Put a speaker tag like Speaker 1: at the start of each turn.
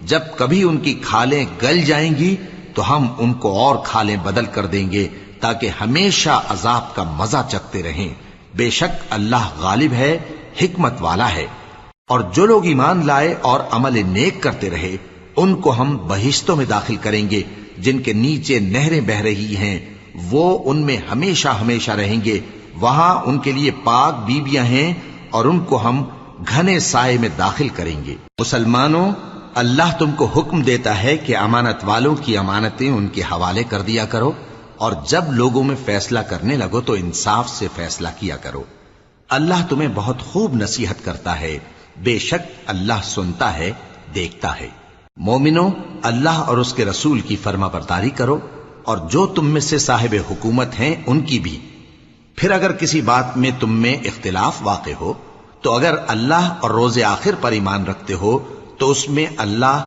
Speaker 1: جب کبھی ان کی کھالیں گل جائیں گی تو ہم ان کو اور کھالیں بدل کر دیں گے تاکہ ہمیشہ عذاب کا مزہ چکھتے رہیں۔ بے شک اللہ غالب ہے، حکمت والا ہے۔ اور جو لوگ ایمان لائے اور عمل نیک کرتے رہے ان کو ہم بہشتوں میں داخل کریں گے جن کے نیچے نہریں بہ رہی ہیں، وہ ان میں ہمیشہ ہمیشہ رہیں گے۔ وہاں ان کے لیے پاک بیویاں ہیں اور ان کو ہم گھنے سائے میں داخل کریں گے۔ مسلمانوں، اللہ تم کو حکم دیتا ہے کہ امانت والوں کی امانتیں ان کے حوالے کر دیا کرو، اور جب لوگوں میں فیصلہ کرنے لگو تو انصاف سے فیصلہ کیا کرو۔ اللہ تمہیں بہت خوب نصیحت کرتا ہے، بے شک اللہ سنتا ہے، دیکھتا ہے۔ مومنوں، اللہ اور اس کے رسول کی فرما برداری کرو، اور جو تم میں سے صاحب حکومت ہیں ان کی بھی۔ پھر اگر کسی بات میں تم میں اختلاف واقع ہو تو اگر اللہ اور روز آخر پر ایمان رکھتے ہو تو اس میں اللہ